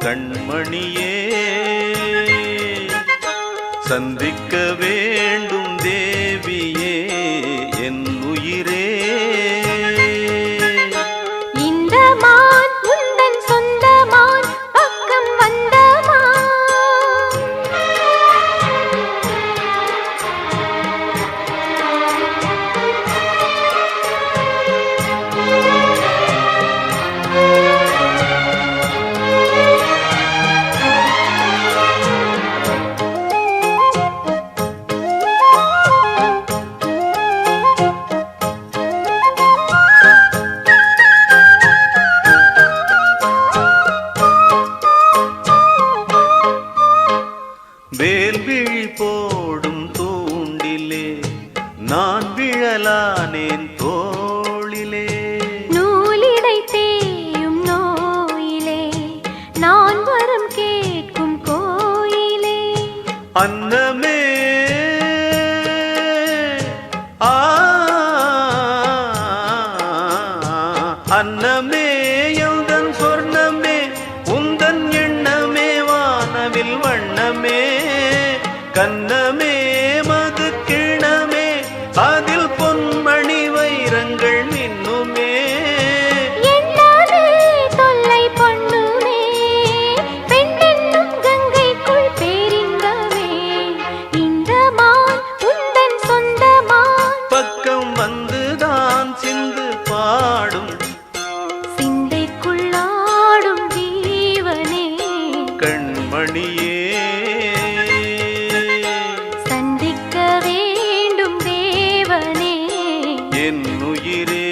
கண்மணியே சந்திக்க வேண்டும் தேவியே என் உயிரே. இந்த மான் உந்தன் சொந்த மான் பக்கம் வந்த வேல்விழி போடும் தூண்டிலே நான் விழலானேன் தோளிலே. நூலிடை தேயும் நோயிலே நான் வரம் கேட்கும் கோயிலே. அன்னமே அன்னமே எந்தன் சொர்ணமே உந்தன் எண்ணமே வானவில் வண்ணமே. கண்ணமே மது கிணமே அதில் பொன்மணி வைரங்கள் மின்னுமே. என்னாலே தொல்லை பண்ணுமே பெண்ணென்னும் கங்கைக்குள் பேரின்பமே. இந்த மான் உந்தன் சொந்த மான் பக்கம் வந்துதான் சிந்து பாடும் சிந்தைக்குள்ளாடும் ஜீவனே. கண்மணியே சந்திக்க வேண்டும் தேவனே என் உயிரே.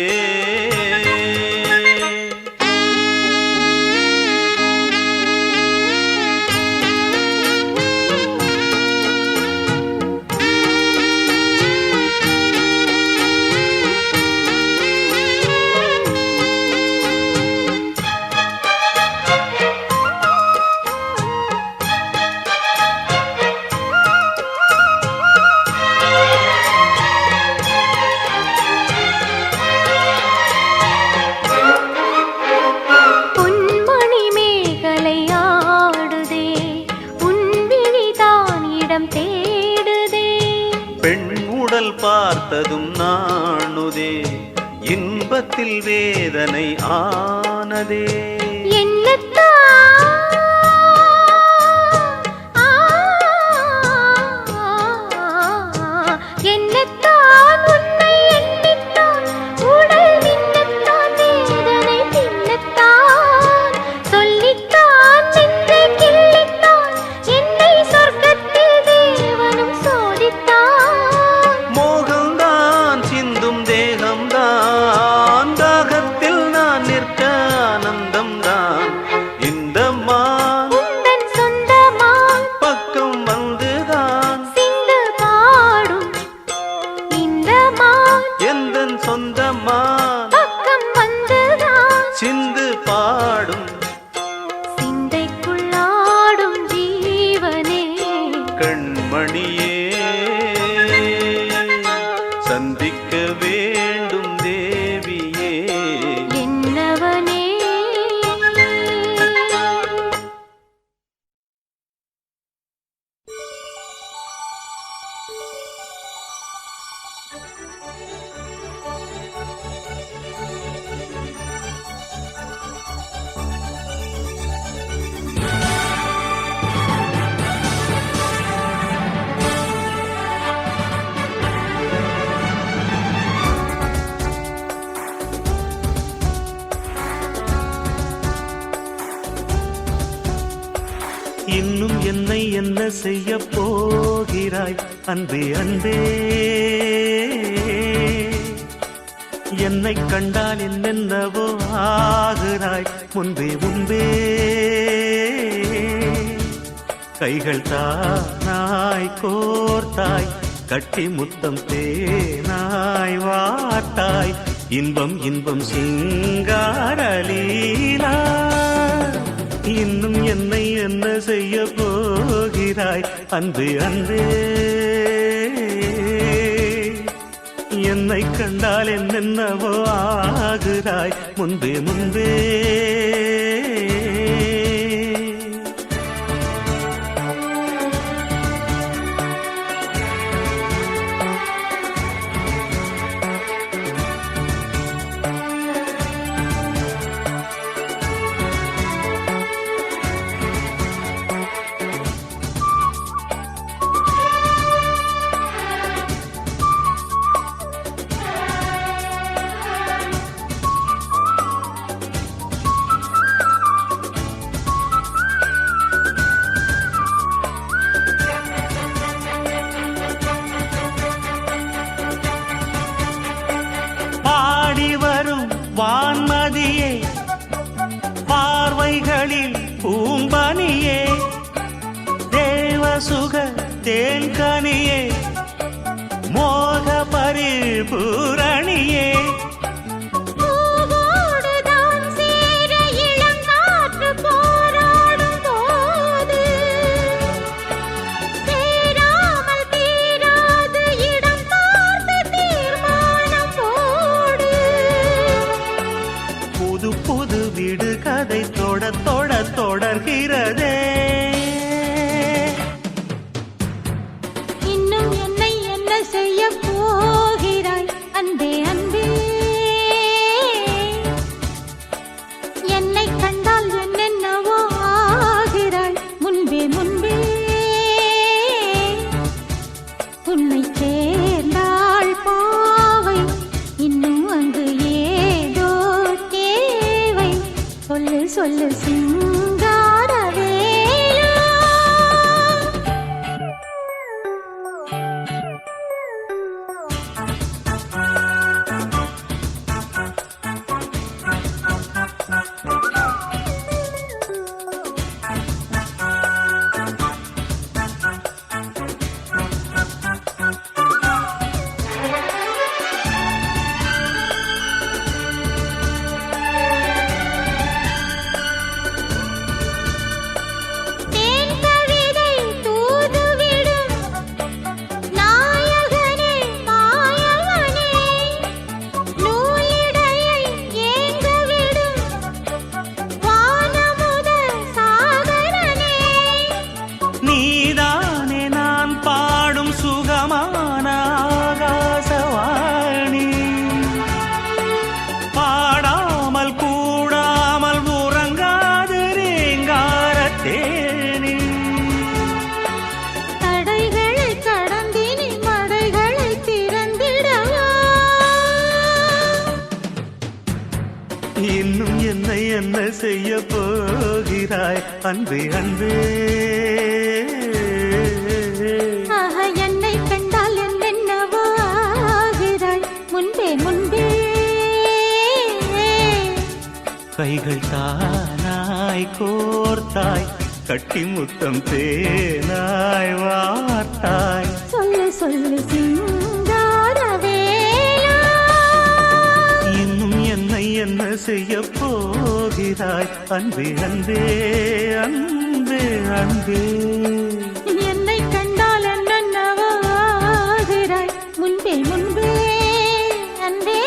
பொன்மணி மேகலை ஆடுதே உன் விழிதான் இடம் தேடுதே. பெண் உடல் பார்த்ததும் நாணுதே இன்பத்தில் வேதனை ஆனதே. என்னத்தான் உன்னை எண்ணித்தான் உடல் நின்னத்தான் வேதனை தின்னத்தான் சொல்லித்தான் நின்று கிள்ளித்தான் என்னை சொர்க்கத்தில் தேவனும் சோதித்தான். மோகம்தான் சிந்தும் தேகம்தான் தாகத்தில் நான் நிற்க ஆனந்தம்தான். இந்த மான் உந்தன் சொந்த மான் பக்கம் வந்துதான் சிந்து பாடும். இந்த மான் எந்தன் சொந்த மான் பக்கம் வந்துதான் சிந்து பாடும் சிந்தைக்குள்ளாடும் ஜீவனே. கண்மணியே சந்திக்க வேண்டும் தேவியே என்னவனே இன்னும் என்னை என்ன செய்ய போகிறாய் அன்பே அன்பே. என்னை கண்டால் என்னென்னவோ ஆகிறாய் முன்பே முன்பே. கைகள் தானாய் கோர்த்தாய் கட்டி முத்தம் தேனாய் வார்த்தாய் இன்பம் இன்பம் சிங்காரலீலா. இன்னும் என்னை என்ன செய்ய போகிறாய் அன்பே அன்பே. என்னை கண்டால் என்னென்னவோ ஆகிறாய் முன்பே முன்பே. ஊமைகளில் பூம்பனியே தேவசுக தேன்கனியே மோக பரிபூரணியே பூவோடுதான் சேர இளங்காற்று போராடும் போது சேராமல் தீராது இடம் பார்த்து தீர்மானம் போடு. புது புது வீடு கதை தொட தொட தொடர்கிறதே. இன்னும் என்னை என்ன செய்ய போகிறாய் அன்பே அன்பே? என்னை கண்டால் என்னென்னவோ ஆகிறாய் முன்பே முன்பே. உன்னை சேர்ந்தாள் பாவை இன்னும் அங்கு ஏதோ தேவை. சொல்லு சொல்லு சிங்காரவேலா. தேன் கவிதை தூதுவிடும் நாயகனே மாயவனே. நூலிடையை ஏங்கவிடும் வானமுத சாகரனே. நீதானே நான் பாடும் சுகமான ஆகாசவாணி பாடாமல் கூடாமல் உறங்காது ரீங்காரத்தேனி தடைகளை கடந்தினி மடைகளை திறந்திடவா. இன்னும் என்னை என்ன செய்ய போகிறாய் அன்பே அன்பே? ஆஹா, என்னை கண்டால் என்னென்னவோ ஆகிறாய் முன்பே முன்பே. கைகள் தானாய் கோர்த்தாய் கட்டி முத்தம் தேனாய் வார்த்தாய். சொல்லு சொல்லு சிங்காரவேலா. இன்னும் என்னை என்ன செய்ய போகிறாய் அன்பே அன்பே அன்பே அன்பே? என்னை கண்டால் என்னென்னவோ ஆகிறாய் முன்பே முன்பே அன்பே.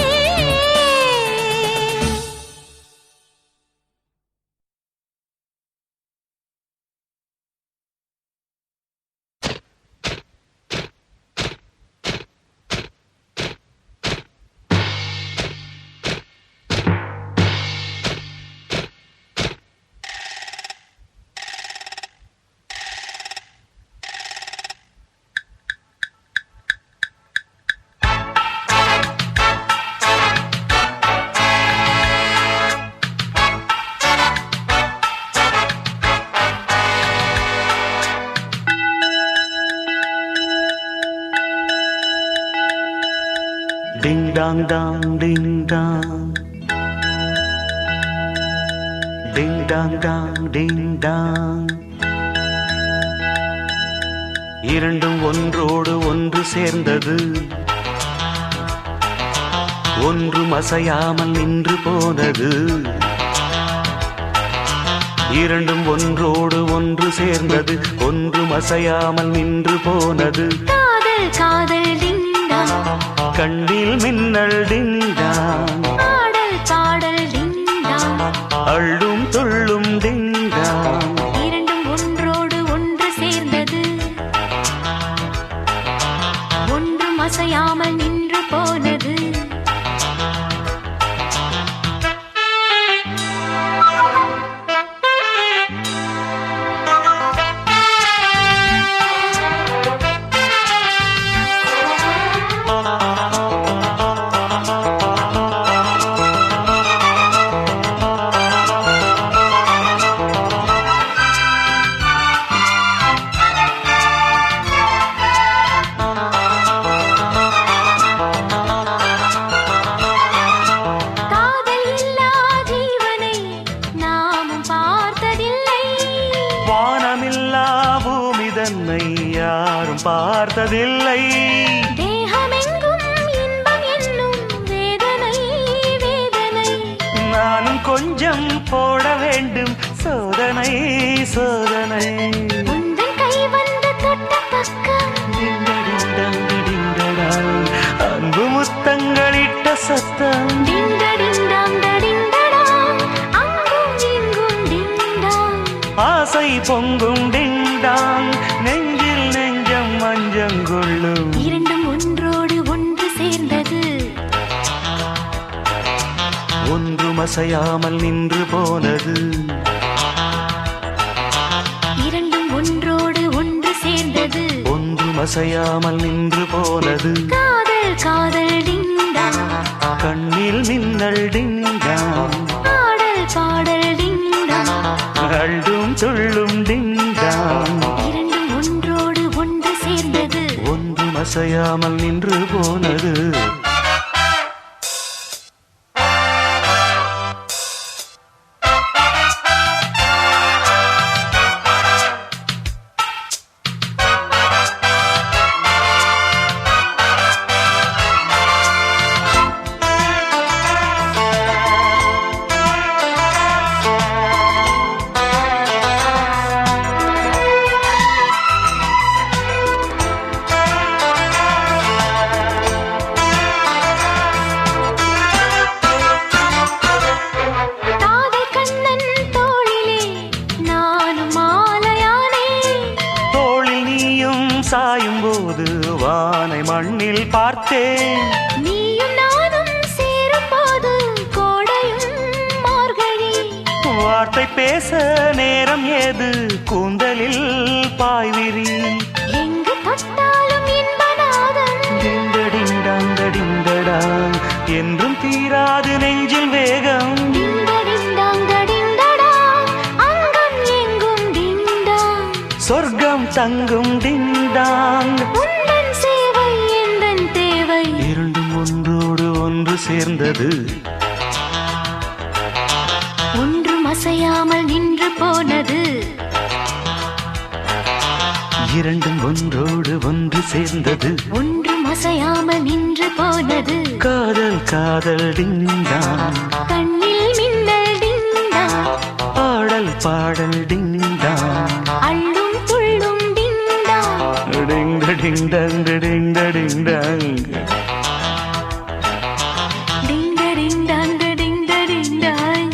Ding dong dong ding dong. Ding dong dong ding dong. இரண்டும் ஒன்றோடு ஒன்று சேர்ந்தது, ஒன்றும் அசையாமல் நின்று போனது. இரண்டும் ஒன்றோடு ஒன்று சேர்ந்தது, ஒன்றும் அசையாமல் நின்று போனது. காதல் காதல் டிங்டாங், கண்ணில் மின்னல் டிங்டாங், பாடல் பாடல் டிங்டாங், அள்ளும் துள்ளும் டிங்டாங். இரண்டும் ஒன்றோடு ஒன்று சேர்ந்தது, ஒன்றும் அசையாமல் நின்று போனது. வானமில்லா பூமி தன்னை யாரும் பார்த்ததில்லை. தேகமெங்கும் இன்பம் என்னும் வேதனை வேதனை. நானும் கொஞ்சம் போட வேண்டும் சோதனை சோதனை. உந்தன் கை வந்து தொட்ட பக்கம் டிண்டடிண்டடிண்டடா, அன்பு முத்தங்களிட்ட சத்தம். டிண்டடிண்டாங்கடிண்டடா, அங்கும் இங்கும் டிண்டாங். ஆசை பொங்கும் டிண்டாங், நெஞ்சில் நெஞ்சம் மஞ்சங்கொள்ளும். இரண்டும் ஒன்றோடு ஒன்று சேர்ந்தது. ஒன்றும் அசையாமல் நின்று போனது. இரண்டும் ஒன்றோடு ஒன்று சேர்ந்தது. ஒன்றும் அசையாமல் நின்று போனது. காதல் காதல் டிண்டாங், கண்ணில் மின்னல் டிண்டாங், பாடல் பாடல் டிண்டாங். அள்ளும் துள்ளும் டிண்டாங். இரண்டும் ஒன்றோடு ஒன்று சேர்ந்தது. ஒன்றும் அசையாமல் நின்று போனது. காதல் கண்ணன் தோளிலே நானும் மாலையானே. தோளில் நீயும் சாயும் போது வானை மண்ணில் பார்த்தேன். நீயும் நானும் சேரும்போது கோடையும் மார்கழி. வார்த்தை பேச நேரம் ஏது கூந்தலில் பாய்விரி. எங்கு தொட்டாலும் இன்பநாதம். டிண்டடிண்டடா, என்றும் தீராது நெஞ்சில் வேகம். டிண்டடிண்டாங்கடிண்டடா, அங்கம் எங்கும் டிண்டாங். சொர்க்கம் தங்கும் டிண்டாங். உந்தன் சேவை எந்தன் தேவை. இரண்டும் ஒன்றோடு ஒன்று சேர்ந்தது. ஒன்றும் அசையாமல் நின்று போனது. இரண்டும் ஒன்றோடு ஒன்று சேர்ந்தது. ஒன்றும் அசையாமல் நின்று போனது. காதல் காதல் டிண்டாங், கண்ணில் மின்னல் டிண்டாங், பாடல் பாடல் டிண்டாங். அள்ளும் துள்ளும் டிண்டாங். டிண்டடிண்டங் டிண்டடிண்டங். டிண்டடிண்டாங்கடிண்டடிண்டாய்.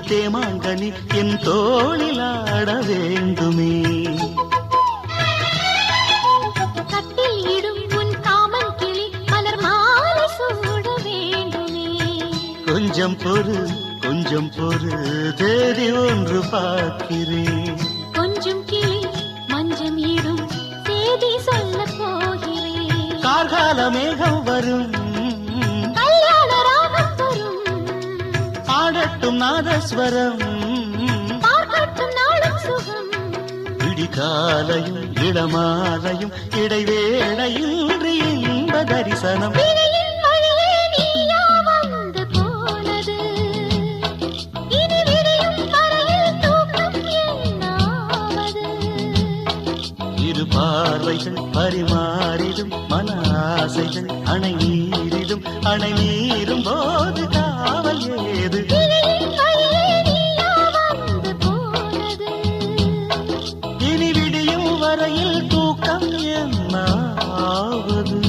தேமாங்கனி என் தோளில் ஆட வேண்டுமே. கட்டில் இடும் உன் காமன் கிளி மலர் மாலை சூட வேண்டுமே. கொஞ்சம் பொறு தேதி ஒன்று பார்க்கிறேன். கொஞ்சம் கிளி மஞ்சம் இடும் தேதி சொல்ல போகிறேன். கார்கால மேகம் வரும், கல்யாண ராகம் வரும். கேட்கட்டும் நாதஸ்வரம் பார்க்கட்டும் நாளும் சுகம் விடிகாலையும் இளமாலையும் இடைவேளையின்றி இன்ப தரிசனம் விழியின் வழியே நீயா வந்து போனது இனி விடியும் வரையில் தூக்கம் என்னாவது இரு பார்வைகள் பரிமாறிடும் மன ஆசைகள் அணை நீரிடும் அணை நீரும் போது காவல் ஏது விழியின் வழியே நீயா வந்து போனது இனி விடியும் வரையில் தூக்கம் என்னாவது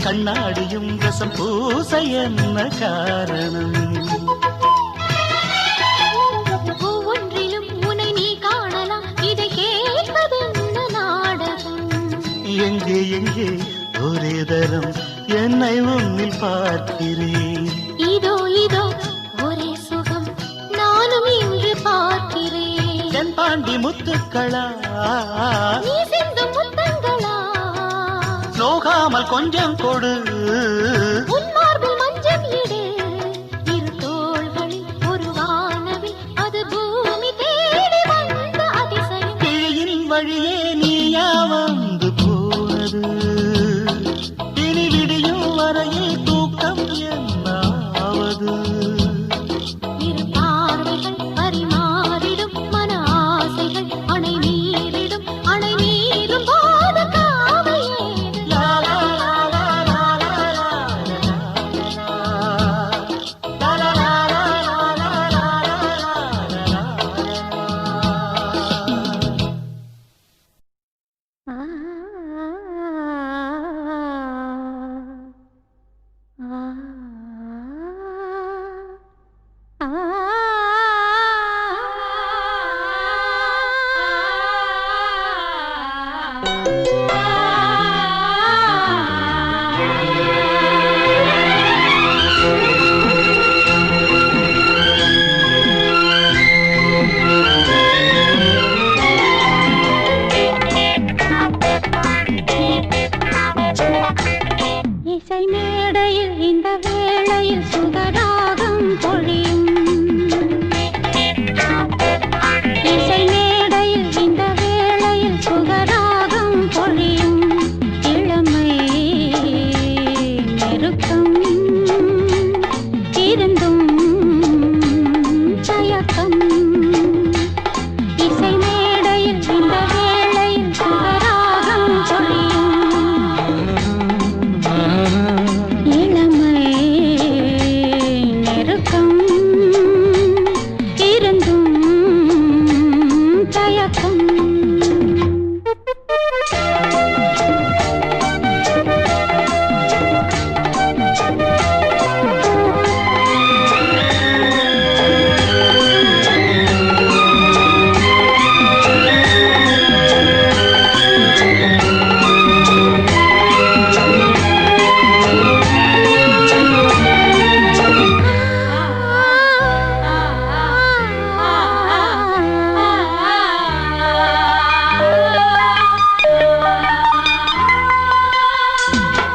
கண்ணாடியும் ரசம் பூச என்ன காரணம் ஒவ்வொன்றிலும் உன்னை நீ காணலாம் இதை கேட்பதென்ன நாடகம் எங்கே எங்கே ஒரே தரம் என்னை உன்னில் பார்க்கிறேன் இதோ இதோ ஒரே சுகம் நானும் இன்று பார்க்கிறேன் என் பாண்டி முத்துக்களா நீ சிந்தும் முத்தங்களா நோகாமல் கொஞ்சம் கொடு உன் மார்பில் மஞ்சள் இடு இரு தோள்களில் ஒரு வானவில் அது பூமி தேடி வந்த அதிசயம் கிழியின் வழியே நீயா வந்து போனது இனி விடியும் வரையில் தூக்கம் என்னாவது இரு பார்வைகள் பரிமாறிடும் மன ஆசைகள் அணை நீரிடும் அணை நீரும் போது காவல் ஏது இசை மேடையில் இந்த வேளையில் சுகராகம் பொழியும் இசை மேடையில் இந்த வேளையில் சுகராகம் பொழியும் இளமை நெருக்கம் இருந்தும் தயக்கம் இசை மேடையில் இந்த வேளையில் சுகராகம் பொழியும் இளமை நெருக்கம் இருந்தும் தயக்கம்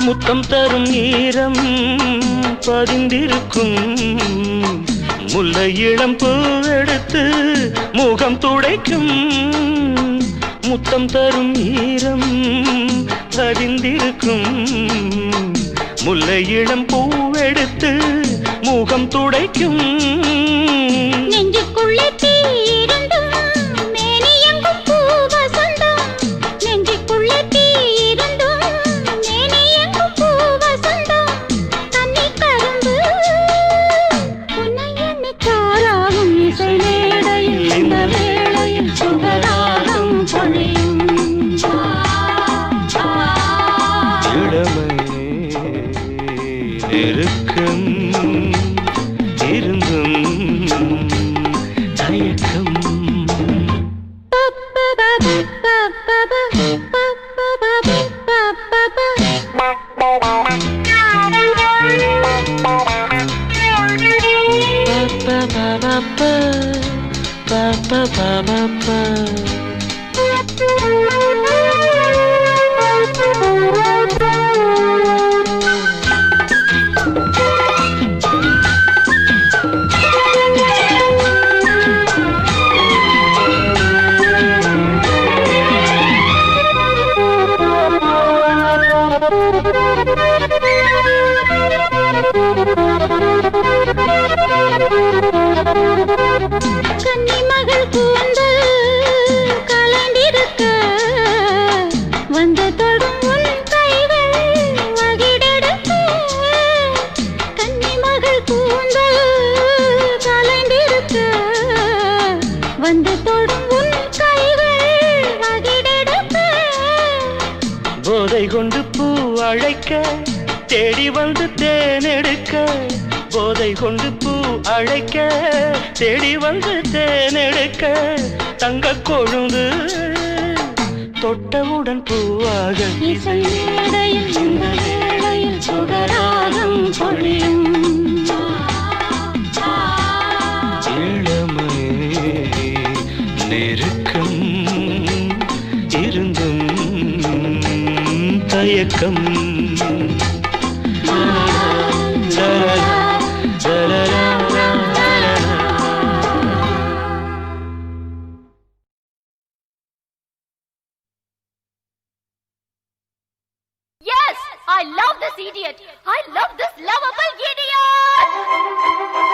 முத்தம் தரும் ஈரம் பதிந்திருக்கும் முல்லை இளம் பூவெடுத்து முகம் துடைக்கும் முத்தம் தரும் ஈரம் பதிந்திருக்கும் முல்லை இளம் பூவெடுத்து முகம் துடைக்கும் நெஞ்சுக்குள்ளே தீரண்டும் மேனி எங்கும் பூவசந்தம் நெஞ்சுக்குள்ளே தீரண்டும் மேனி எங்கும் பூவசந்தம் தண்ணி கரும்பு உன்னை எண்ணி காராகும் இசை மேடையில் இந்த வேளையில் சுகராகம் பொழியும் இளமை நெருக்கம் இருந்தும் தயக்கம் கன்னிமகள் கூந்தல் கலண்டிருக்க வந்து தொடும் உன் கைகள் மகிழெடுக்க. கன்னிமகள் கூந்தல் கலண்டிருக்க வந்து தொடும் உன் கைகள் மகிழெடுக்க. போதை கொண்டு பூ அழைக்க தேடி வந்து தேனெடுக்க. போதை கொண்டு பூ அழைக்க தேடி வந்து தேனெடுக்க. தங்க கொழுந்து தொட்டவுடன் பூவாக இசை மேடையில் இந்த வேளையில் சுகராகம் பொழியும். இளமை நெருக்கம் இருந்தும் தயக்கம். Yes, I love this idiot. I love this lovable idiot.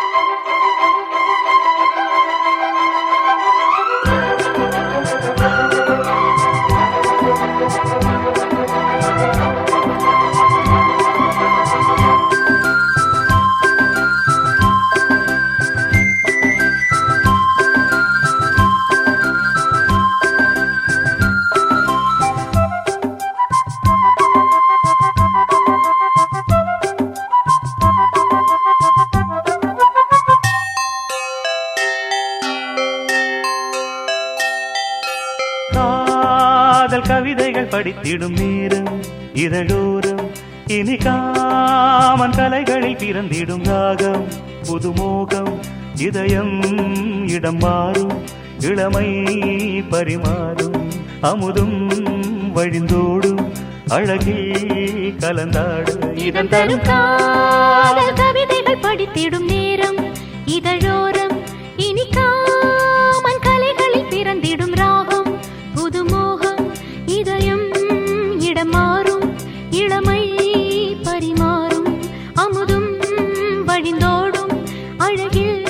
காதல் கவிதைகள் படித்திடும் நேரம் இதழோரம். இனி காமன் கலைகளில் பிறந்திடும் ராகம் புதுமோகம். இதயம் இடம் மாறும் இளமை பரிமாறும். அமுதும் வழிந்தோடும் அழகில் கலந்தாடு. இதன் தரும் காதல் கவிதைகள் படித்திடும் நேரம் இதழோரம். இனி காமன் கலைகளில் பிறந்திடும் ராகம் புதுமோகம். இதயம் இடம் மாறும் இளமை பரிமாறும். அமுதும் வழிந்தோடும் அழகில்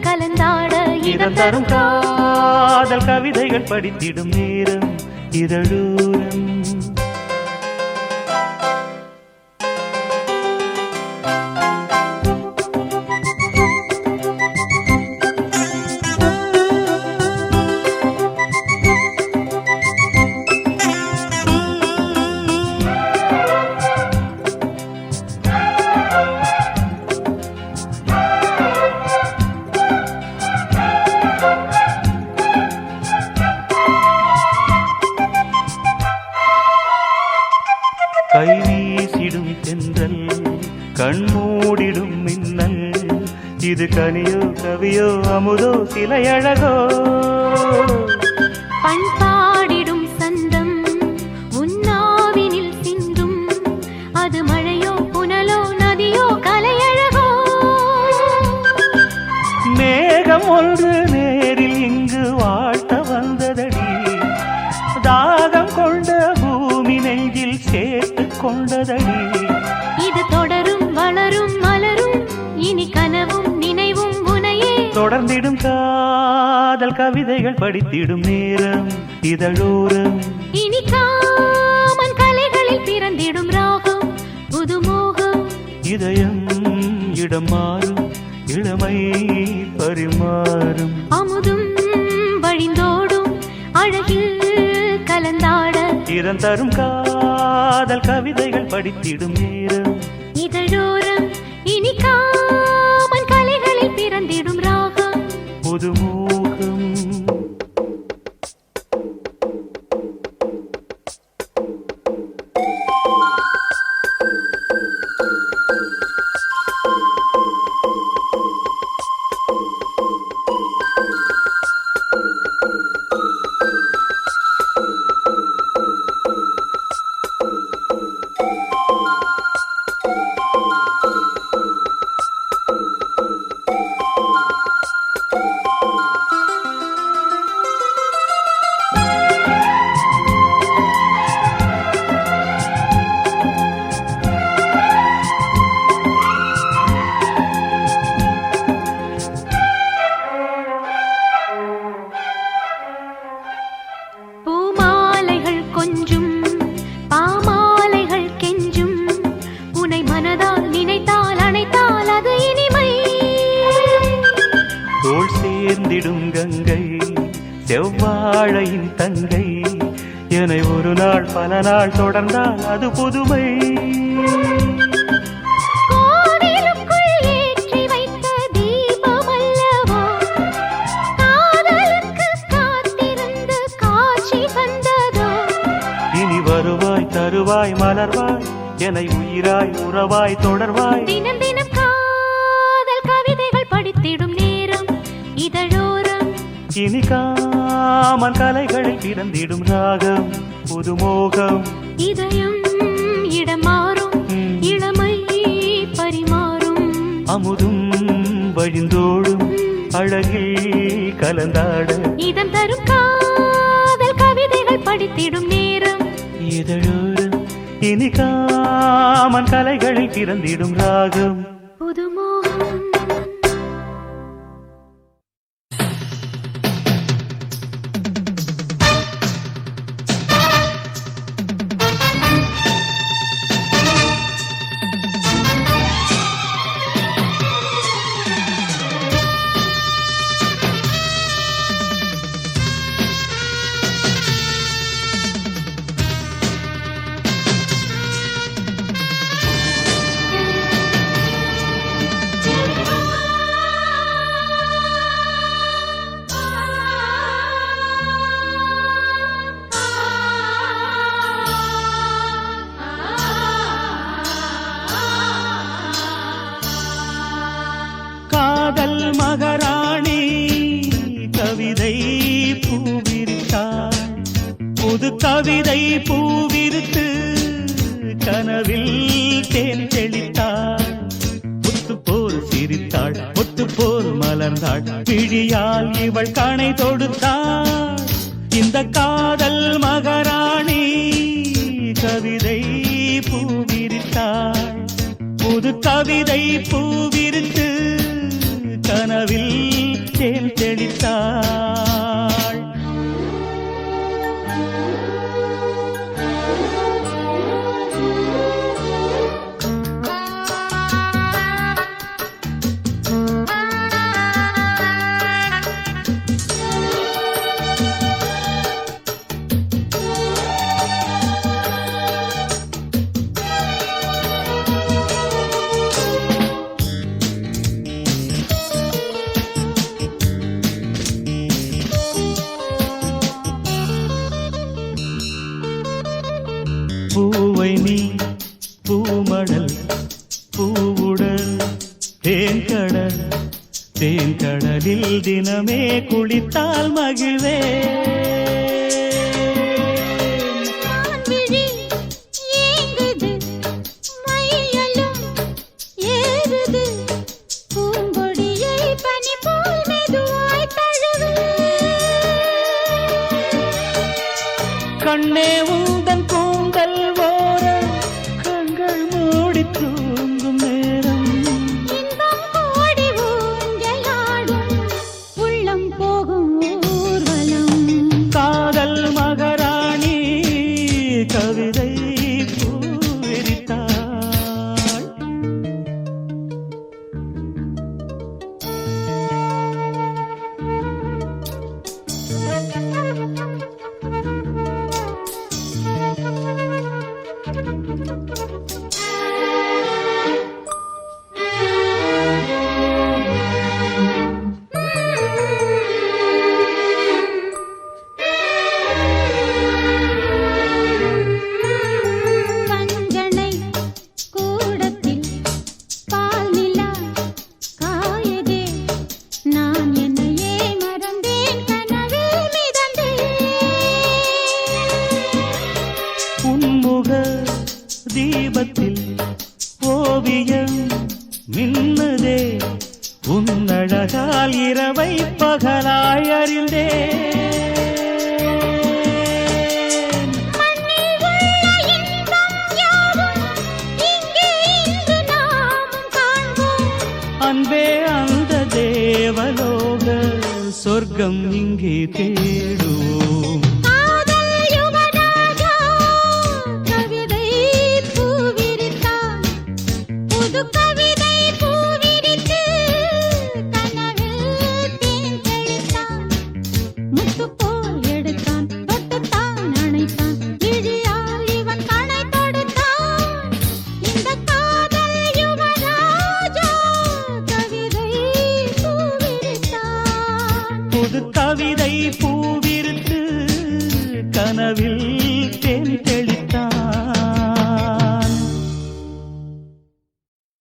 கலந்தாட. இதன் தரும் காதல் கவிதைகள் படித்திடும் நேரம் இதழோரம். கை வீசிடும் தென்றல் கண்மூடிடும் மின்னல். இது கனியோ கவியோ அமுதோ சிலையழகோ. பண்பாடிடும் சந்தம் உன்னாவினில் சிந்தும். அது மழையோ புனலோ நதியோ கலையழகோ. மேகம் ஒன்று நேரில் இங்கு வாழ்த்த வந்ததடி. தாகம் கொண்ட பூமி நெஞ்சில் சேர்த்து கொண்டதடி. இது தொடரும் வளரும் மலரும் இனி கனவும் நினைவும் உனையே. தொடர்ந்திடும் காதல் கவிதைகள் படித்திடும் நேரம் இதழோரம். இனி காமன் கலைகளில் பிறந்திடும் ராகம் புதுமோகம். இதயம் இடம் மாறும் இளமை பரிமாறும். அமுதும் வழிந்தோடும் அழகில் கலந்தாட. இதன் தரும் காதல் கவிதைகள் படித்திடும் நேரம் இதழோரம். புதுமுகம். சேர்ந்திடும் கங்கை செவ்வாழையின் தங்கை என்னை ஒரு நாள் பல நாள் தொடர்ந்தால் அது புதுமை. இனி வருவாய் தருவாய் மலர்வாய் என்னை உயிராய் உறவாய் தொடர்வாய். தினம் தினம் காதல் கவிதைகள் படித்திடும் நேரம் இதழோரம். இனி காமன் கலைகளில் பிறந்திடும் ராகம் புதுமோகம். இதயம் இடம் மாறும் இளமை பரிமாறும். அமுதும் வழிந்தோடும் அழகில் கலந்தாட இதம் தரும் காதல் கவிதைகள் படித்திடும் நேரம் இதழோரம். இனி காமன் கலைகளில் பிறந்திடும் ராகம் புதுமோகம். மகாராணி கவிதை பூவிரித்தாள். புது கவிதை பூவிரித்து கனவில் தேன் தெளித்தாள். முத்து போல் சிரித்தாள் முத்து போல் மலர்ந்தாள். பிழியால் இவள் கணை தொடுத்தாள். இந்த காதல் மகாராணி கவிதை பூவிரித்தாள். புது கவிதை பூவிரித்து கனவில் தேன் தெளித்தாள். பூவை நீ பூமடல் பூவுடல் தேன்கடல் தேன்கடலில் தினமே குளித்தால் மகிழ்வே. கண்ணே உந்தன் கூந்தல் ஓர கண்கள் மூடி தூங்கும் நேரம். இன்பம் கோடி ஊஞ்சலாடும் உள்ளம் போகும் ஊர்வலம். தீபத்தில் ஓவியம் மின்னதே உன்னழகால் இரவை பகலாய் அறிந்தே அன்பே அந்த தேவலோக சொர்க்கம் இங்கே தேடுவோம் கவிதை பூவிருத்து கனவில் தேன் தெளித்தான்.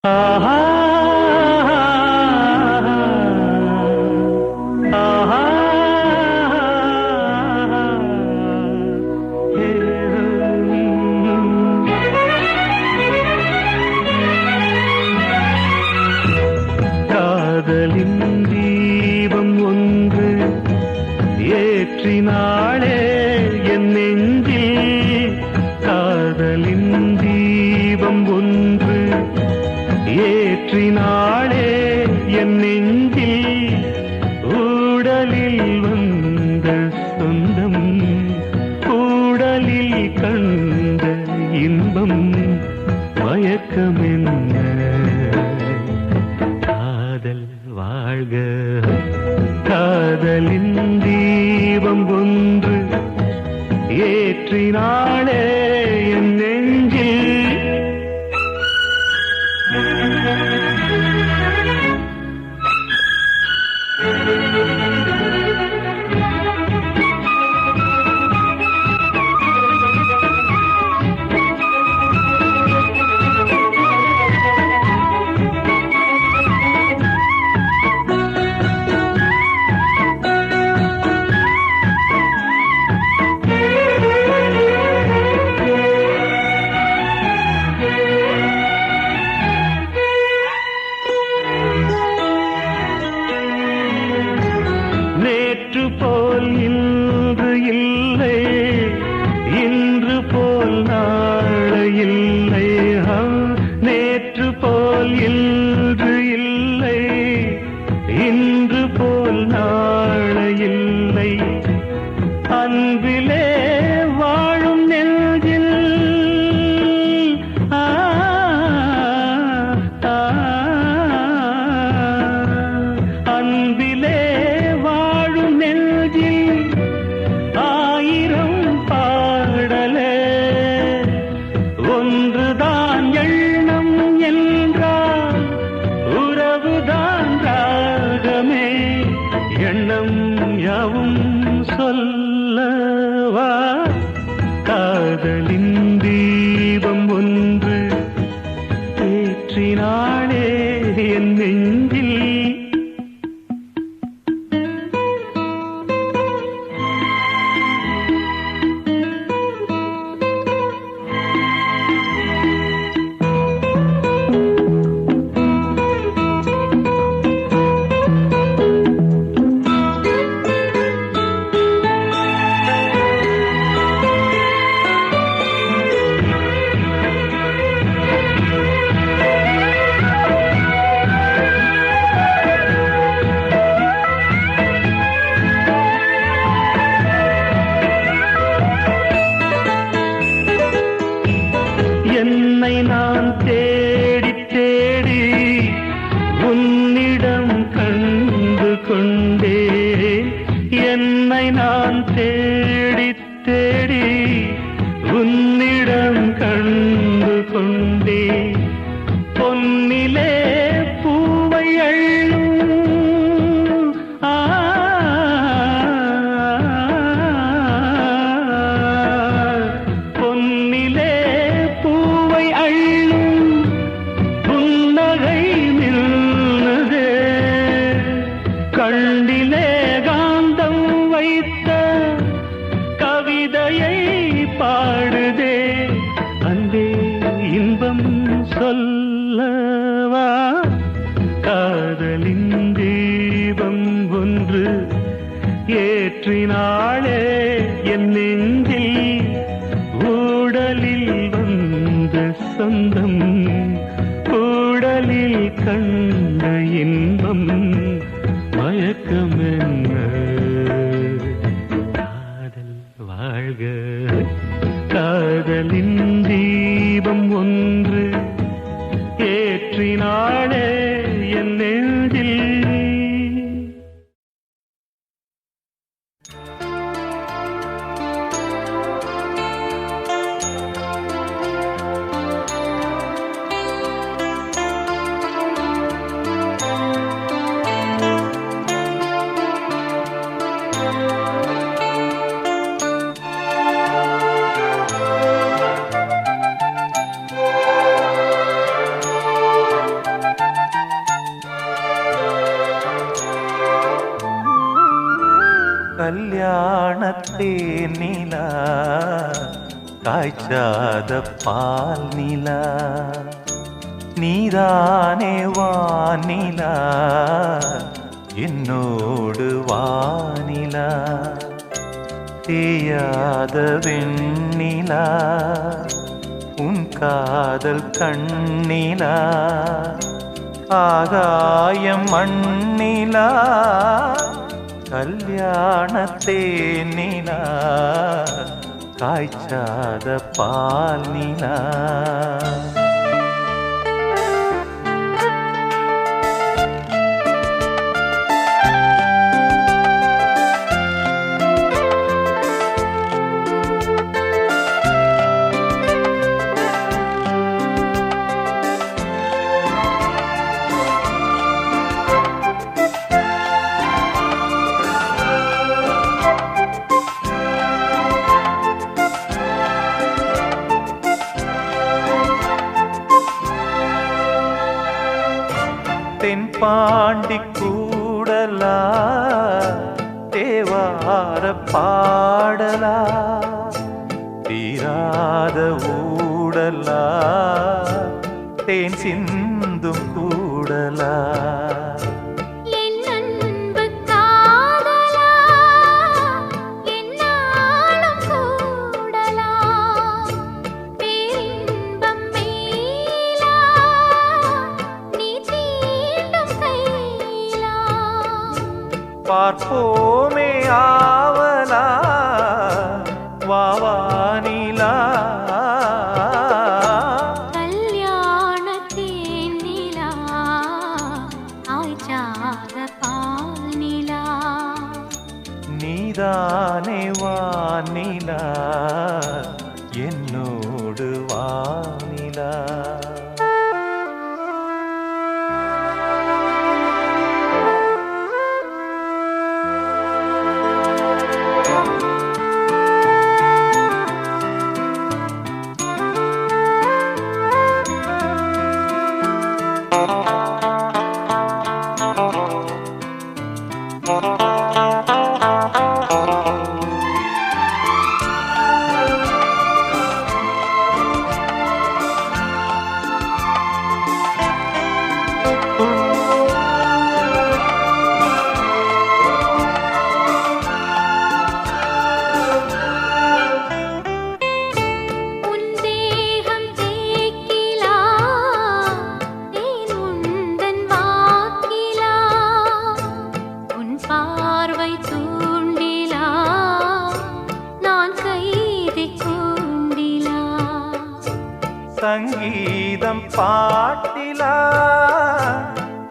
ஆஹா ஆஹா காதலின் தீபம் ஒன்று ஏற்றினாளே என் நெஞ்சில் காதலின் தீபம் ஒன்று ஏற்றினாளே என் நெஞ்சில் ஊடலில் வந்த சொந்தம் கூடலில் கண்ட இன்பம் மயக்கமென்ன காதல் வாழ்க காதலின் தீபம் ஒன்று ஏற்றினாளே என் நெஞ்சில் நேற்று போல் இன்று இல்லை இன்று போல் நாளை இல்லை நேற்று போல் இன்று இல்லை இன்று போல் நாளை இல்லை அன்பிலே வாழும் நெஞ்சில் அன்பிலே ஆயிரம் பாடலே ஒன்றுதான் எண்ணம் என்றால் உறவுதான் ராகமே எண்ணம் யாவும் சொல்லவா காதலின் தீபம் ஒன்று ஏற்றினாளே என் நெஞ்சில் என்னை நான் தேடி தேடி உன்னிடம் கண்டு கொண்டேன் என்னை நான் தேடி தேடி உன்னிடம் கண்டு கொண்டேன் பொன்னிலே பூவை அள்ளும் பொன்னிலே பூவை அள்ளும் புன்னகை நின்றதே கண்டிலே காந்தம் வைத்த கவிதையை பாடுதே அன்பே இந்த சொல்லவா காதலின் தீபம் ஒன்று ஏற்றினாளே என் நெஞ்சில் ஊடலில் வந்த சொந்தம் ஊடலில் கண்ட இன்பம் மயக்கம் என்ன காதல் வாழ்க காதலின் தீபம் ஒன்று ஏற்றினாளே என் நெஞ்சில். கல்யாணத்தே நிலா காய்ச்சாத பால் நிலா நீதானே வானிலா என்னோடு வானிலா தேயாத வெண்ணிலா உன் காதல் கண்ணிலா ஆகாயம் மண்ணிலா கல்யாணத்தே நிலா காய்ச்சாத பால் நிலா. தென்பாண்டி கூடலா தேவார பாடலா தீராத ஊடலா தேன் சிந்தும் கூடலா பார்ப்போமே ஆவலா வாவானிலா கல்யாணத்தேன் நிலா ஆய்ச்சாத பால் நிலா நீதானே வானிலா என்னோடு வானிலா. சங்கீதம் பாட்டிலா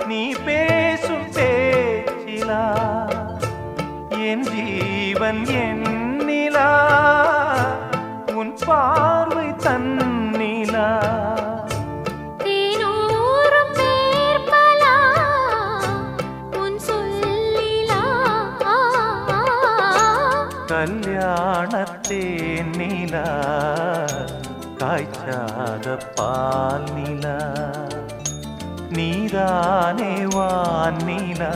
நீ பேசும் பேச்சிலா என் ஜீவன் எண்ணிலா உன் பார்வை தன்னிலா கல்யாணத்தே நிலா காய்ச்சாத பால் நிலா நீதானே வானிலா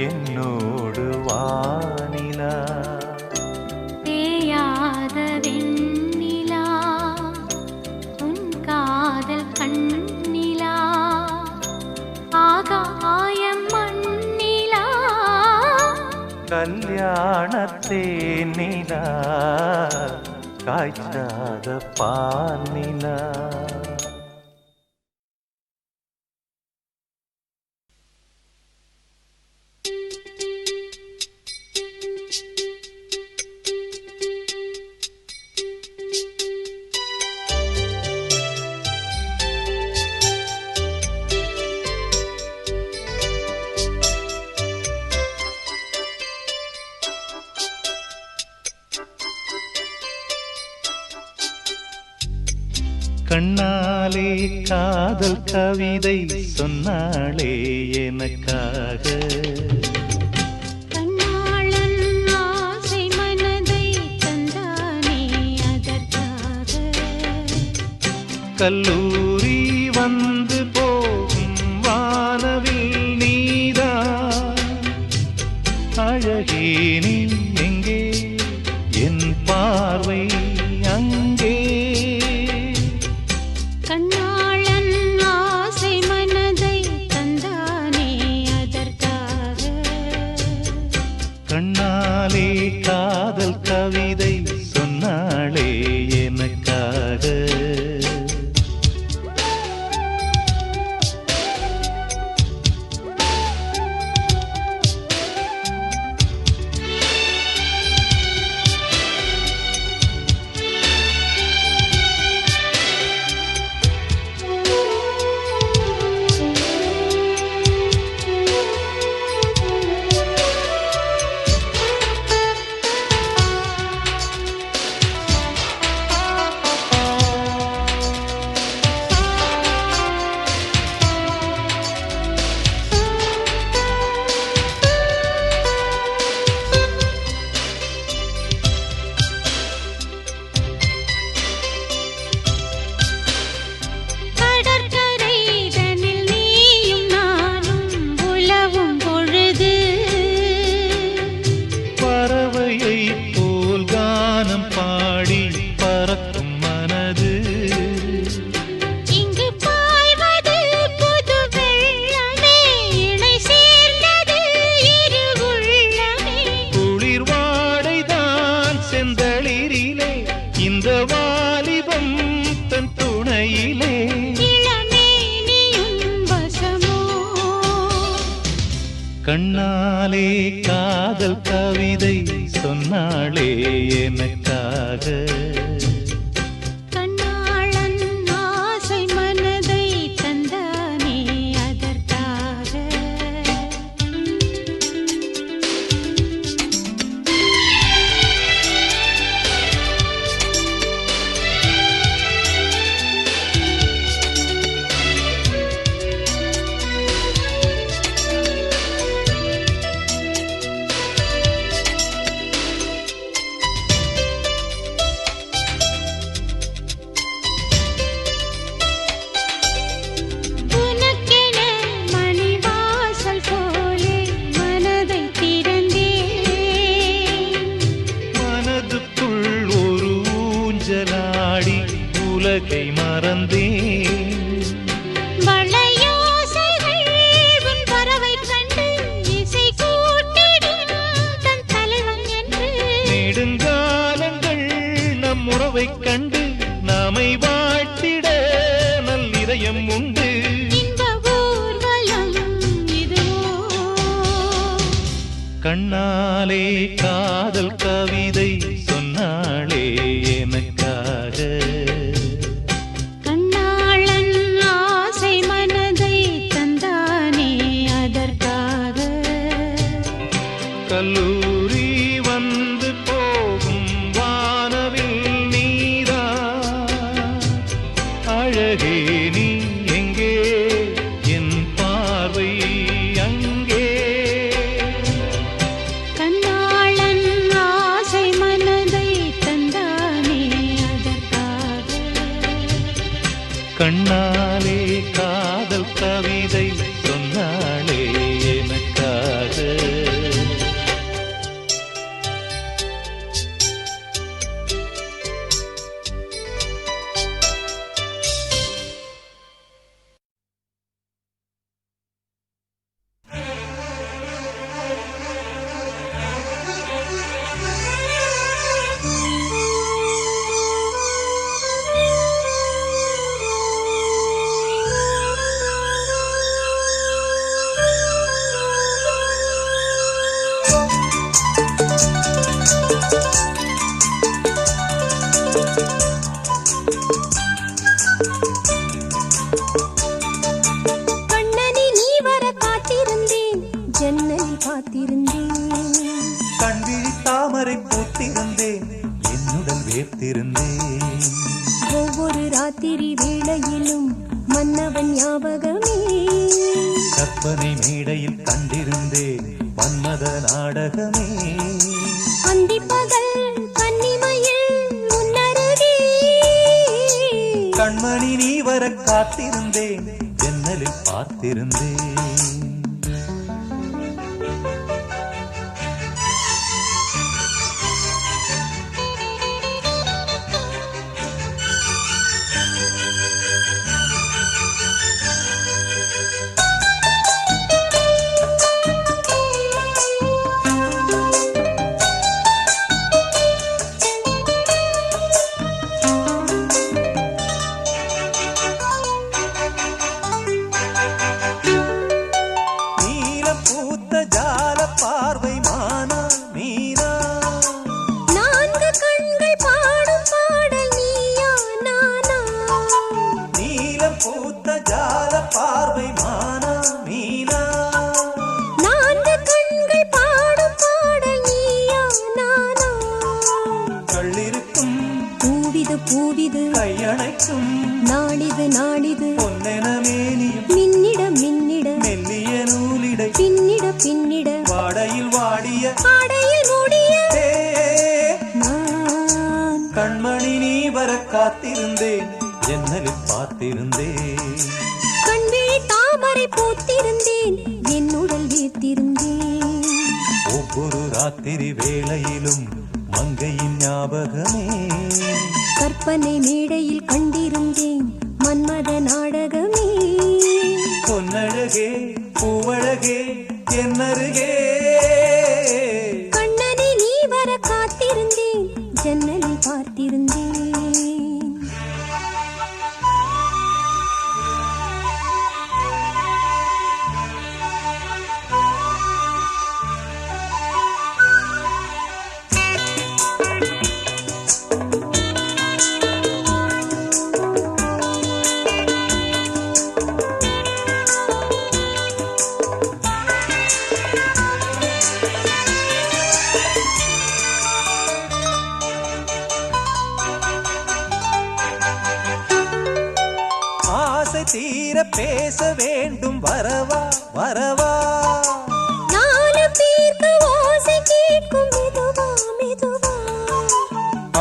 என்னோடு வானிலா தேயாத வெண்ணிலா உன் காதல் கல்யாணத்தேனிலா காய்ச்சாத பாலிலா. கண்ணாலே காதல் கவிதை சொன்னாளே எனக்காக. கண்ணாளன் ஆசை மனதை தந்தானே அதற்காக. கல்லூரி வந்து போகும் வானவில் நீதான் அழகே நீ எங்கே என் பார்வை அங்கே. கண்ணாளன் ஆசை மனதை தந்தானே அதற்காக. கண்ணாலே காதல் கவிதை சொன்னாளே எனக்காக. கடற்கரைதனில் நீயும் நானும் உலவும் பொழுது பறவையை போல் கானம் பாடி பறக்கும் மனது. இங்கு பாய்வது புது வெள்ளமே இணை சேர்ந்தது இரு உள்ளமே. குளிர் வாடைதான் செந்தளிரிலே இந்த வாலிபம் தன் துணையிலே. இளமேனியும் வசமோ கண்ணாலே காதல் கவிதை சொன்னாளே எனக்காக. கண்ணாளன் ஆசை மனதை தந்தானே அதற்காக. உனக்கென மணிவாசல் போலே மனதை திறந்தேன். மனதுக்குள் ஒரு ஊஞ்சலாடி உலகை மறந்தேன். வளையோசைகள் உன் பறவை கண்டு இசை கூட்டிடும் தன் தலைவன் என்று. நெடுங்காலங்கள் நம் உறவைக் கண்டு நாமை வாழ்த்திட நல்லிதயம் உண்டு. இன்ப ஊர்வலம் இதுவோ கண்ணாலே காதல் கவிதை சொன்னாளே எனக்காக. கண்ணாளன் ஆசை மனதை தந்தானே அதற்காக. கல்லூரி வந்து போகும் வானவில் நீதான் அழகே நீ எங்கே என் பார்வை அங்கே. கண்ணாளன் ஆசை மனதை தந்தானே அதற்காக. கண்ணாலே காதல் கவிதை சொன்னாளே எனக்காக. காத்திருந்தேன். ஒவ்வொரு ராத்திரி வேளையிலும் மன்னவன் ஞாபகமே. கற்பனை மேடையில் கண்டிருந்தேன் மன்மத நாடகமே. அந்திப்பகல் கன்னிமையில் உன்னருகே. கண்மணி நீ வர காத்திருந்தேன் ஜன்னலில் பார்த்திருந்தேன். கையணைக்கும் நாளிது நாளிது பொன்னென மேனியும் மின்னிட மின்னிட மெல்லிய நூலிடை பின்னிட பின்னிட வாடையில் வாடிய ஆடையில் மூடிய நான் கண்மணி நீ வர காத்திருந்தேன் ஜன்னலில் பார்த்திருந்தேன். கண்விழி தாமரை பூத்திருந்தேன் என் உடல் வீர்த்திருந்தேன். ஒவ்வொரு ராத்திரி வேளையிலும் மங்கையின் ஞாபகமே. கற்பனை மேடையில் கண்டிருந்தேன் மன்மத நாடகமே. பொன்னழகே பூவழகே என்னருகே. கண்ணனை நீ வர காத்திருந்தேன் ஜன்னலில் பார்த்திருந்தேன். தீர பேச வேண்டும் வரவா வரவா. நாலு பேருக்கு ஓசை கேட்கும் மெதுவா மெதுவா.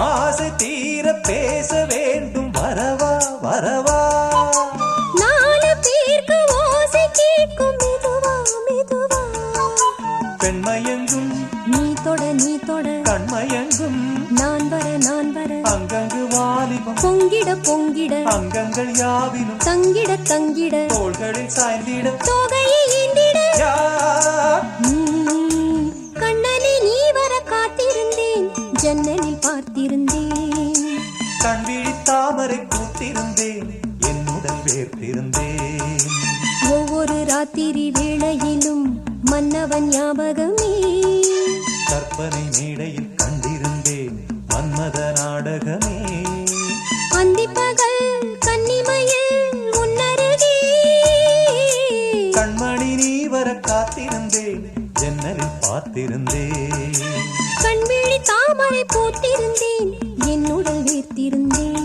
ஆசை தீர பேச வேண்டும் வரவா வரவா. நாலு பேருக்கு ஓசை கேட்கும் மெதுவா மெதுவா. பெண்மயங்கும் நீ தொட நீ தொட கண்மயங்கும் நான் வர நான் வர. அங்கங்கு வாலிபம் பொங்கிட பொங்கிட அங்கங்கள் யாவிலும் தங்கிட தங்கிட தோள்களில் சாய்ந்திட தோகையை ஈண்டிட. கண்ணனை நீ வர காத்திருந்தேன் ஜன்னலில் பார்த்திருந்தேன். கண்விழி தாமரை பூத்திருந்தேன் என்னுடன் வேர்த்திருந்தேன். ஒவ்வொரு ராத்திரி வேளையிலும் மன்னவன் ஞாபகமே. கற்பனை மேடையில் கண்டிருந்தேன் மன்மத நாடகமே. அந்திப்பகல் கன்னிமையில் உன்னருகே. கண்மணி நீ வர காத்திருந்தேன் ஜன்னலில் பார்த்திருந்தேன். கண்விழி தாமரை பூத்திருந்தேன் என்னுடன் வீர்த்திருந்தேன்.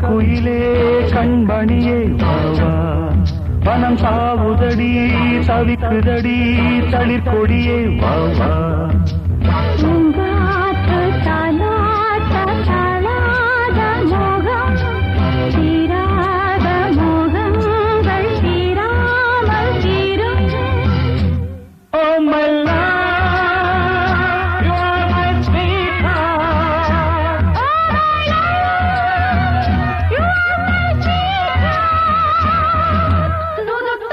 குயிலே கண்மணியே வாவா. வனம் சாவுதடி தவிக்குதடி தளிர்கொடியே வாவா. No, no, no.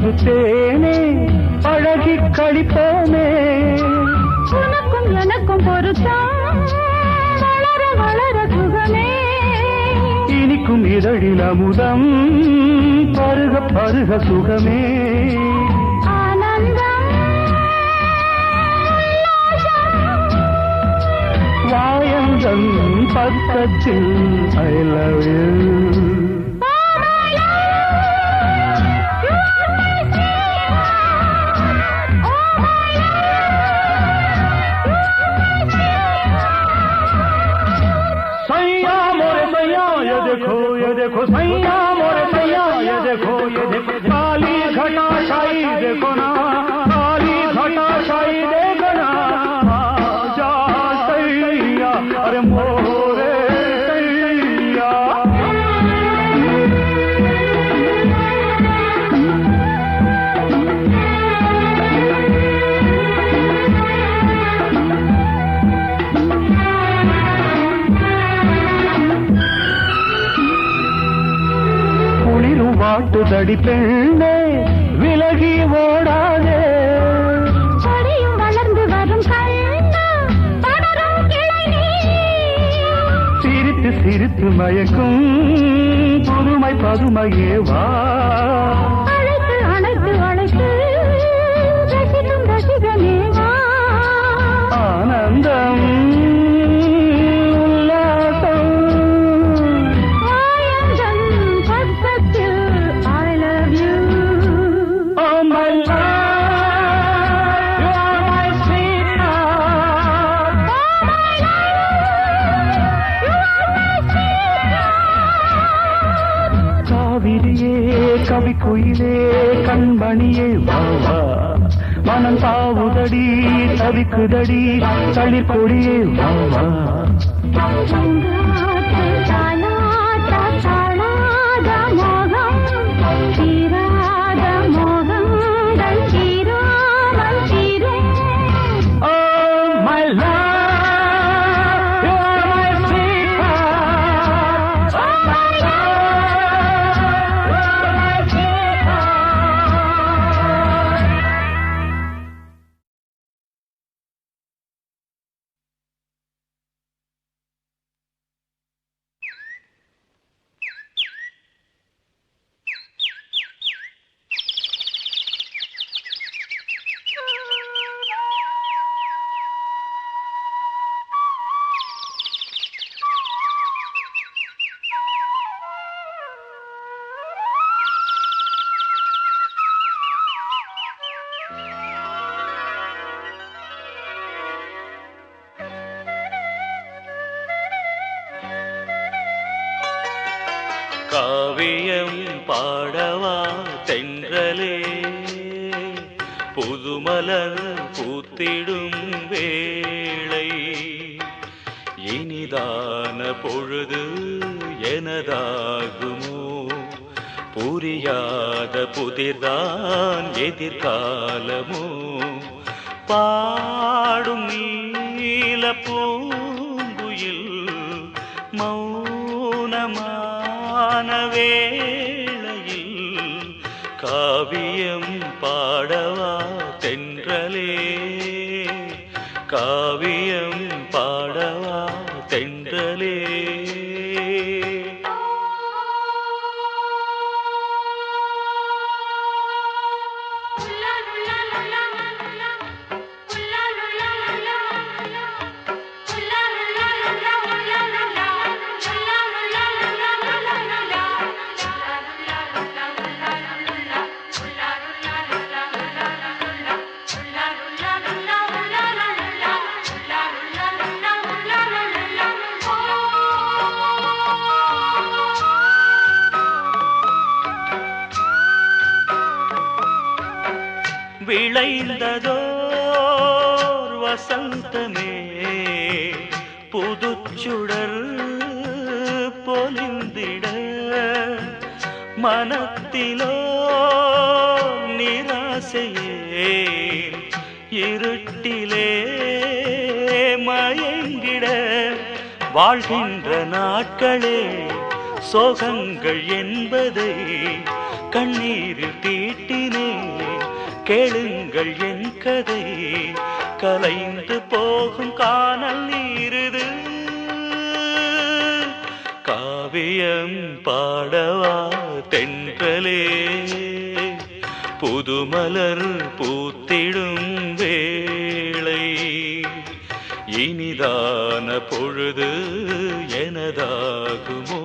புது தேனே பழகி கழிப்போமே உனக்கும் எனக்கும் பொருத்தம் வளர வளர சுகமே இனிக்கும் இதழில் அமுதம் பருக பருக சுகமே ஆனந்தம் வாயந்தன் பக்கத்தில் I love you देखो सैया मोरे सैया ये देखो काली घटा छाई देखो ना काली घटा छाई देखो ना जा सैया अरे मोरे सैया வாட்டுதடி பெண்ணே விலகி ஓடாதே கொடியும் வளர்ந்து வரும் கண்ணா படரும் கிளை சிரித்து சிரித்து மயக்கும் புதுமை பதுமையே வா அழைத்து அழைத்து அழைத்து ரசிக்கும் ரசிகமே வா ஆனந்தம் கவி குயிலே கண்மணியே வாவா மனம் தாவுதடி தவிக்குதடி தளிர் கொடியே வாவா காவியம் பாடவா தென்றலே புதுமலர் பூத்திடும் வேளை இனிதான பொழுது எனதாகுமோ புரியாத புதிர்தான் எதிர்காலமோ பாடும் நீல பூங்குயில் மௌனமா வேளையில் காவியம் பாடவா தென்றலே காவியம் பாடவா தென்றலே விளைந்ததோர் வசந்தமே புதுச்சுடர் பொலிந்திட மனத்திலோ நிராசையே இருட்டிலே மயங்கிட வாழ்கின்ற நாட்களே சோகங்கள் என்பதை கண்ணீரில் தீட்டினே கேளுங்கள் என் கதை கலைந்து போகும் காணல் நீருது காவியம் பாடவா தென்றலே புதுமலர் பூத்திடும் வேளை இனிதான பொழுது எனதாகுமோ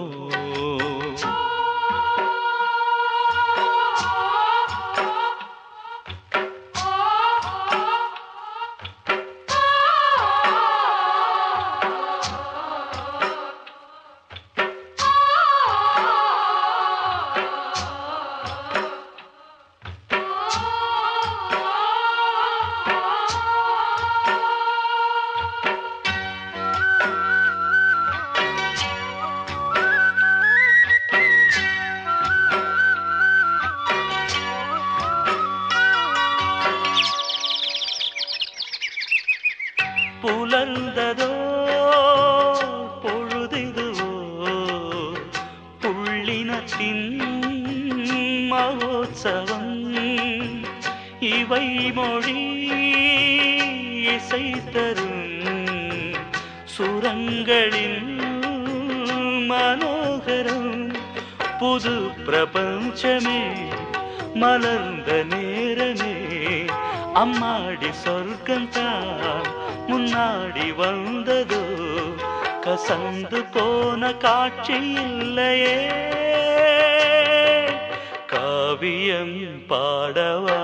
புலர்ந்ததோ பொழுதிதுவோ புள்ளினத்தின் மகோத்சவம் இவை மொழி இசை தரும் சுரங்களின் மனோகரம் புது பிரபஞ்சமே மலர்ந்த நேரமே அம்மாடி சொர்க்கந்தான் முன்னாடி வந்ததோ கசந்து போன காட்சி இல்லையே காவியம் பாடவா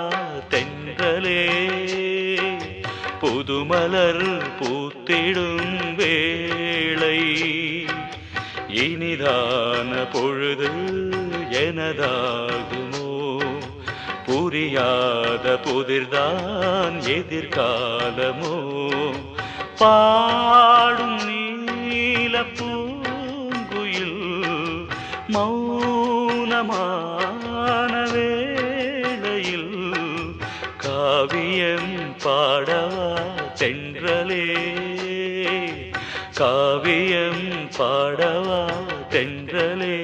தென்றலே புதுமலர் பூத்திடும் வேளை இனிதான பொழுது எனதாகுமோ புரியாத புதிர்தான் எதிர்காலமோ பாடும் நீல பூங்குயில் மௌனமான வேளையில் காவியம் பாடவா தென்றலே காவியம் பாடவா தென்றலே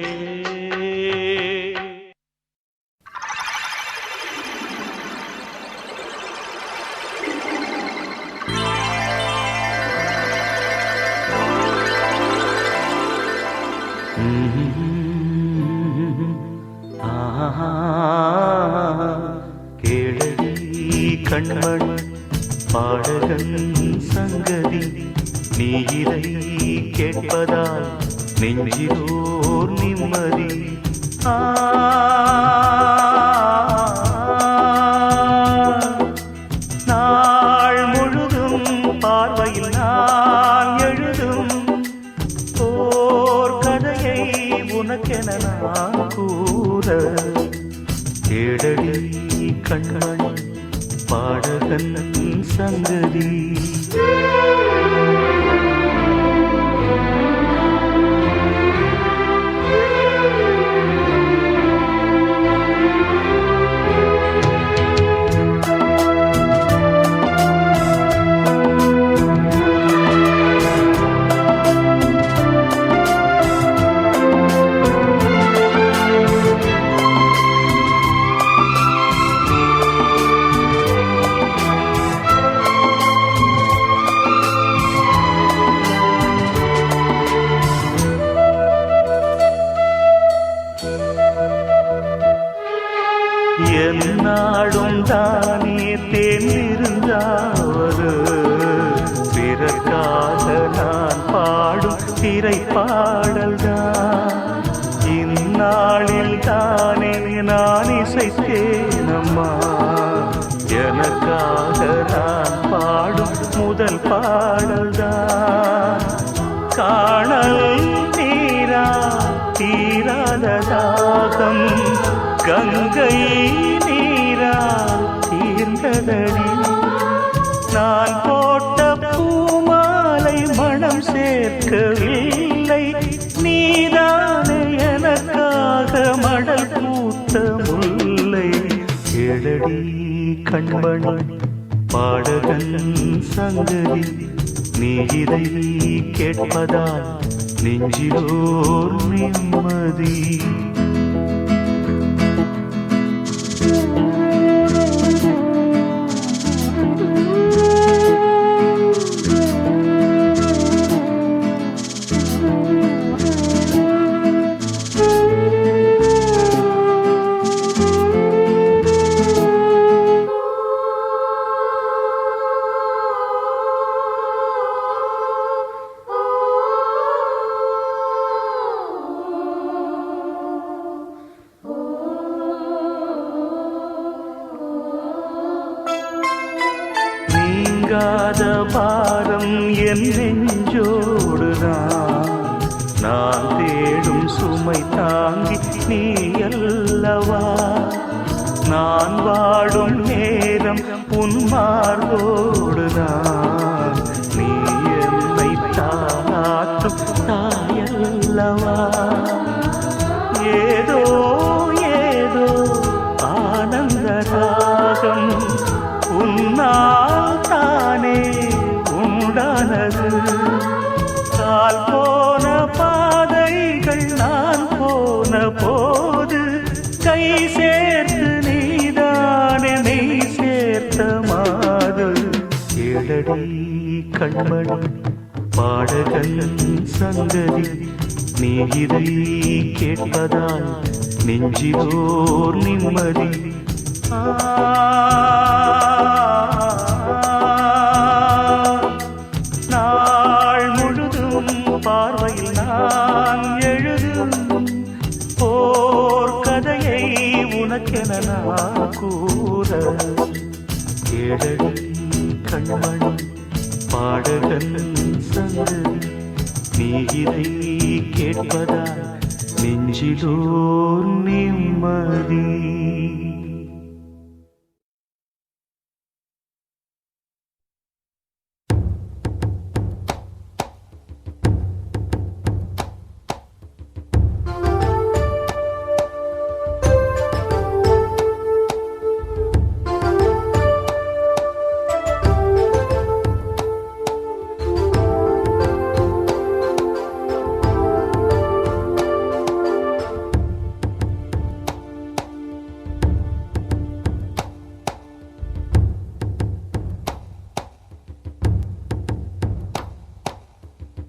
கேளடி கண்மண் பாடகன் சங்கதி நீ இதை கேட்பதால் நெஞ்சிலோர் நிம்மதி நாள் முழுதும் பார்வையில் நான் எழுதும் ஓர் கதையை உனக்கென நான் கூற கேளடி கண்மண் பாடகன் சங்கதி என்னாடும் தானே தேர்ந்திருந்தாவது பிறக்காக நான் பாடும் திரைப்பாடல்தான் இந்நாளில் தானே நான் இசைத்தேனம்மா எனக்காக நான் பாடும் முதல் பாடல்தான் காணல் நீரா தீராத தாகம் கங்கை நீரால் தீர்ந்ததடி நான் போட்ட பூமாலை மனம் சேர்க்கவில்லை நீதானே எனக்காக மடல் பூத்த முல்லை கேளடி கண்மண் பாடகன் சங்கதி நீ இதை கேட்பதால் நெஞ்சிலோர் நிம்மதி நீங்காத பாரம் என் நெஞ்சோடுதான் நான் தேடும் சுமை தாங்கி நீ அல்லவா நான் வாடும் நேரம் உன் மார்போடுதான் நீ என்னை தாளாற்றும் தாயல்லவா ஏதோ ஏதோ ஆனந்த ராகம் உன்னால் தானே உண்டானது கால் போன பாதைகள் நான் போன போது கை சேர்த்து நீதானே மெய் சேர்த்த மாது கேளடி கண்மணி பாடகன் சங்கதி நீ இதை கேட்பதால் நெஞ்சிலோர் நிம்மதி நாள் முழுதும் பார்வையில் நான் எழுதும் போர் கதையை உனக்கென நான் கூற கேளடி கண்மணி பாடகன் சங்கதி நீ இதை கேட்பதால் நெஞ்சிலோர் நிம்மதி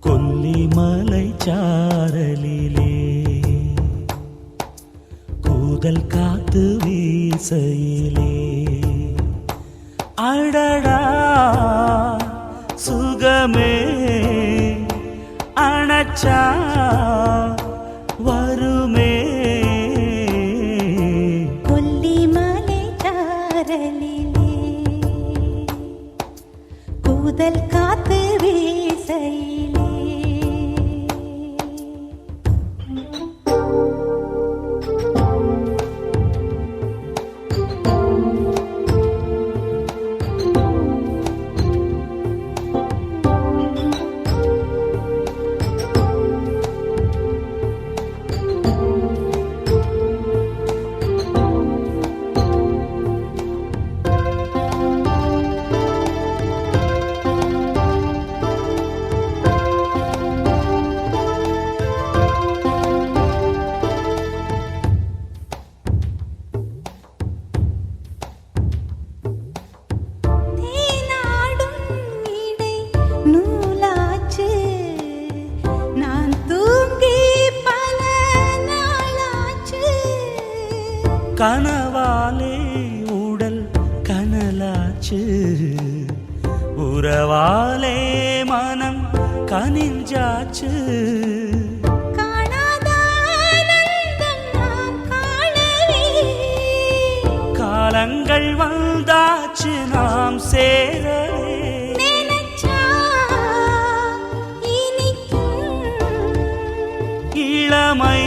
கொல்லிமலை சாரலிலே கூதல் காத்து வீசையிலே அடடா சுகமே அணச்சா வருமே கொல்லிமலை சாரலிலே கூதல் காத்து வீசையிலே கனவாலே உடல் கனலாச்சு உறவாலே மனம் கனிஞ்சாச்சு காலங்கள் வந்தாச்சு நாம் சேரவே இளமை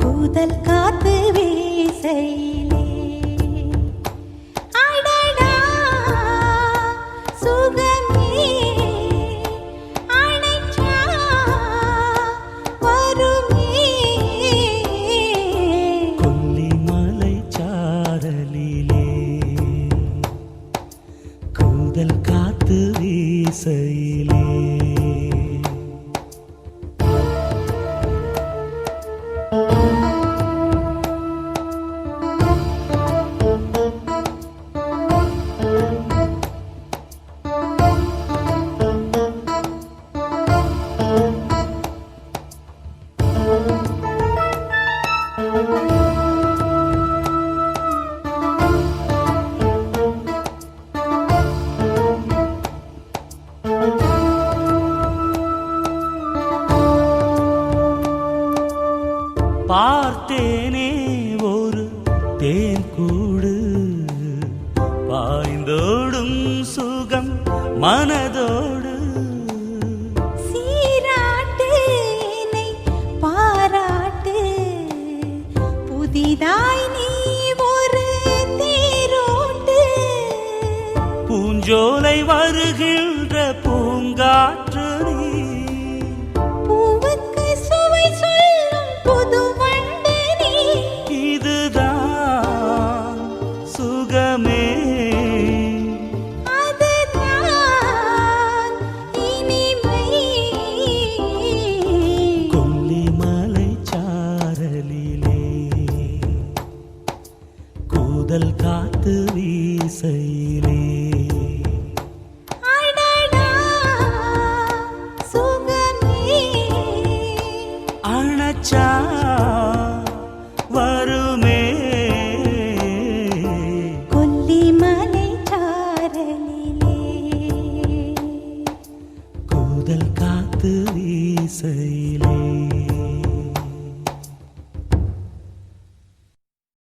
கூதல் காத்து வீசையிலே அடடா சுகமே அணைச்சா வருமே கொல்லிமலை சாரலிலே கூதல் காத்து வீசையிலே பார்த்தேனே ஒரு தேன் கூடு பாய்ந்தோடும் சுகம் மனதோடு சீராட்டு என்னை பாராட்டு புதிதாய் நீ ஒரு தேரோட்டு பூஞ்சோலை வருகின்ற பூங்காற்று நீ பூவுக்கு சுவை சொல்லும் புது வண்டு நீ இதுதான் சுகமே அதுதான் இனிமை கொல்லிமலை சாரலிலே கூதல் காத்து வீசையிலே அடடா சுகமே அணைச்சா வருமே கொல்லிமலை சாரலிலே கூதல் காத்து வீசையிலே